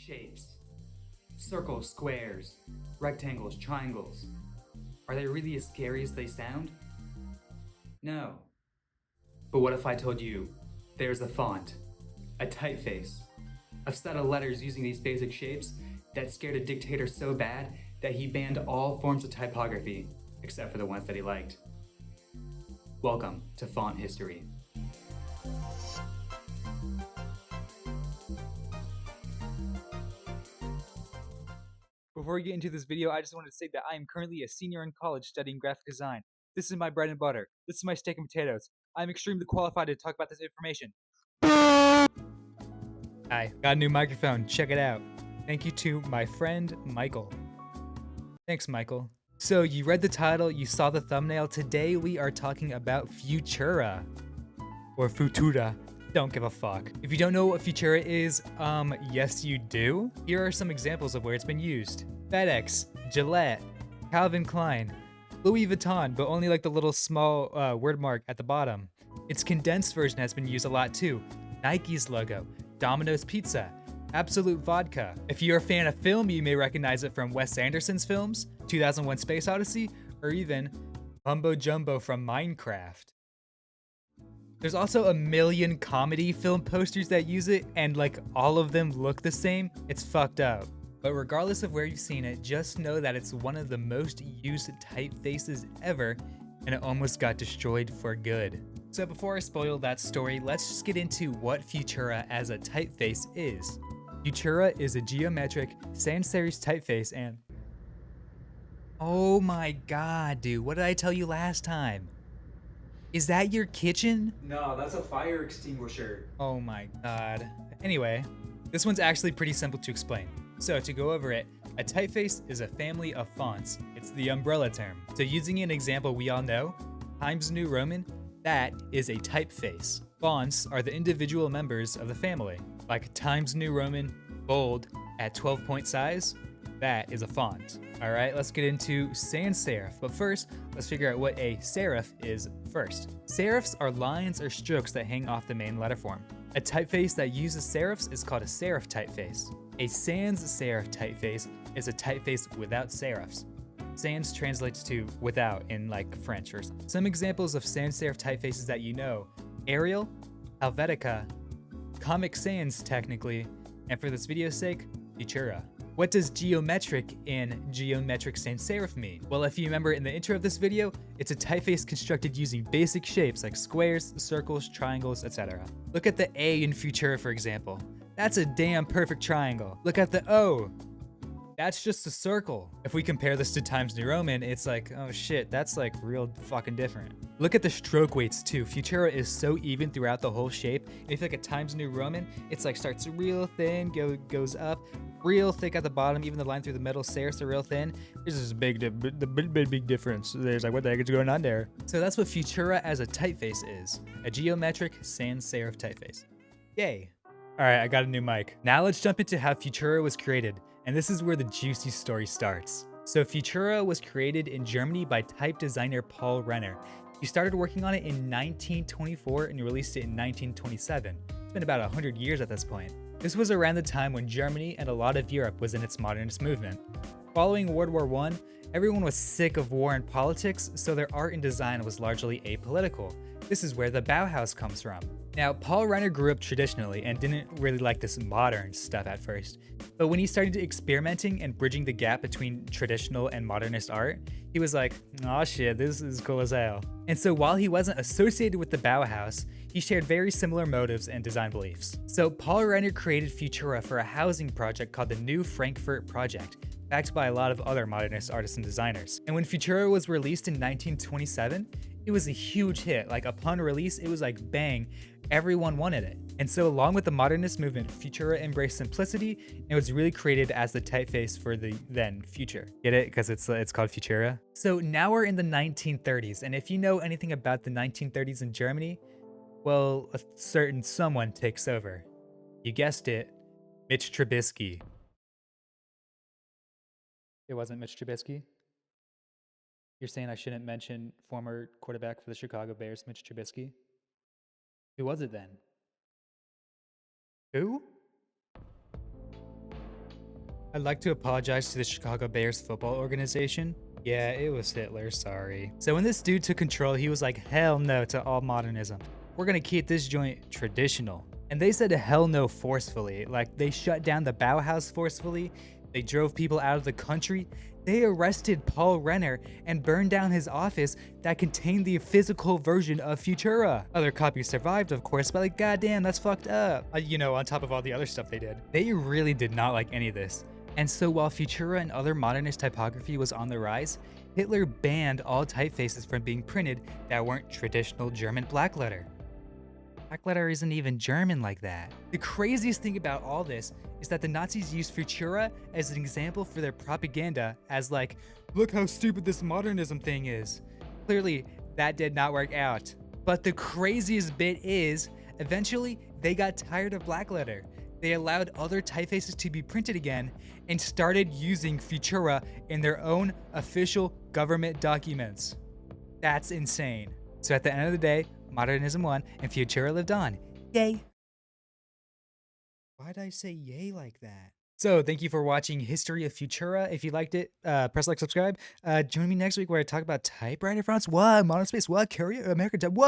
Shapes. Circles, squares, rectangles, triangles. Are they really as scary as they sound? No. But what if I told you there's a font, a typeface, a set of letters using these basic shapes that scared a dictator so bad that he banned all forms of typography, except for the ones that he liked? Welcome to Font History. Before we get into this video, I just wanted to say that I am currently a senior in college studying graphic design. This is my bread and butter. This is my steak and potatoes. I'm extremely qualified to talk about this information. Hi, got a new microphone. Check it out. Thank you to my friend Michael. Thanks, Michael. So you read the title, you saw the thumbnail. Today we are talking about Futura. Or Futura. Don't give a fuck. If you don't know what Futura is, yes you do. Here are some examples of where it's been used. FedEx, Gillette, Calvin Klein, Louis Vuitton, but only like the little small word mark at the bottom. Its condensed version has been used a lot too. Nike's logo, Domino's Pizza, Absolute Vodka. If you're a fan of film, you may recognize it from Wes Anderson's films, 2001 Space Odyssey, or even Mumbo Jumbo from Minecraft. There's also a million comedy film posters that use it, and like all of them look the same. It's fucked up. But regardless of where you've seen it, just know that it's one of the most used typefaces ever, and it almost got destroyed for good. So before I spoil that story, let's just get into what Futura as a typeface is. Futura is a geometric sans serif typeface and... Oh my god, dude, what did I tell you last time? Is that your kitchen? No, that's a fire extinguisher. Oh my god. Anyway, this one's actually pretty simple to explain. So to go over it, a typeface is a family of fonts. It's the umbrella term. So using an example we all know, Times New Roman, that is a typeface. Fonts are the individual members of the family. Like Times New Roman, bold, at 12-point size, that is a font. All right, let's get into sans serif. But first, let's figure out what a serif is first. Serifs are lines or strokes that hang off the main letter form. A typeface that uses serifs is called a serif typeface. A sans serif typeface is a typeface without serifs. Sans translates to without in like French or something. Some examples of sans serif typefaces that you know: Arial, Helvetica, Comic Sans technically, and for this video's sake, Futura. What does geometric and geometric sans serif mean? Well, if you remember in the intro of this video, it's a typeface constructed using basic shapes like squares, circles, triangles, etc. Look at the A in Futura, for example. That's a damn perfect triangle. Look at the O. That's just a circle. If we compare this to Times New Roman, it's like, oh shit, that's like real fucking different. Look at the stroke weights too. Futura is so even throughout the whole shape. And if you look at Times New Roman, it's like starts real thin, goes up, real thick at the bottom. Even the line through the middle, serifs are real thin. There's this big difference. There's like, what the heck is going on there? So that's what Futura as a typeface is. A geometric sans serif typeface. Yay. All right, I got a new mic. Now let's jump into how Futura was created. And this is where the juicy story starts. So Futura was created in Germany by type designer Paul Renner. He started working on it in 1924 and released it in 1927. It's been about 100 years at this point. This was around the time when Germany and a lot of Europe was in its modernist movement. Following World War I, everyone was sick of war and politics, so their art and design was largely apolitical. This is where the Bauhaus comes from. Now, Paul Renner grew up traditionally and didn't really like this modern stuff at first. But when he started experimenting and bridging the gap between traditional and modernist art, he was like, oh shit, this is cool as hell. And so while he wasn't associated with the Bauhaus, he shared very similar motives and design beliefs. So Paul Renner created Futura for a housing project called the New Frankfurt Project, backed by a lot of other modernist artists and designers. And when Futura was released in 1927, it was a huge hit. Like upon release, it was like bang, everyone wanted it. And so along with the modernist movement, Futura embraced simplicity and was really created as the typeface for the then future. Get it? Because it's called Futura. So now we're in the 1930s, and if you know anything about the 1930s in Germany, well, a certain someone takes over. You guessed it, Mitch Trubisky. It wasn't Mitch Trubisky? You're saying I shouldn't mention former quarterback for the Chicago Bears, Mitch Trubisky? Who was it then? Who? I'd like to apologize to the Chicago Bears football organization. Yeah, it was Hitler, sorry. So when this dude took control, he was like, hell no to all modernism. We're gonna keep this joint traditional. And they said hell no forcefully. Like, they shut down the Bauhaus forcefully. They drove people out of the country. They arrested Paul Renner and burned down his office that contained the physical version of Futura. Other copies survived, of course, but like, goddamn, that's fucked up. You know, on top of all the other stuff they did. They really did not like any of this. And so while Futura and other modernist typography was on the rise, Hitler banned all typefaces from being printed that weren't traditional German blackletter. Blackletter isn't even German like that. The craziest thing about all this is that the Nazis used Futura as an example for their propaganda as like, look how stupid this modernism thing is. Clearly, that did not work out. But the craziest bit is, eventually, they got tired of blackletter. They allowed other typefaces to be printed again and started using Futura in their own official government documents. That's insane. So at the end of the day, modernism won and Futura lived on. Yay! Why'd I say yay like that? So thank you for watching History of Futura. If you liked it, press like, subscribe. Join me next week where I talk about typewriter fonts. What? Modern space? What? Courier? American type? What?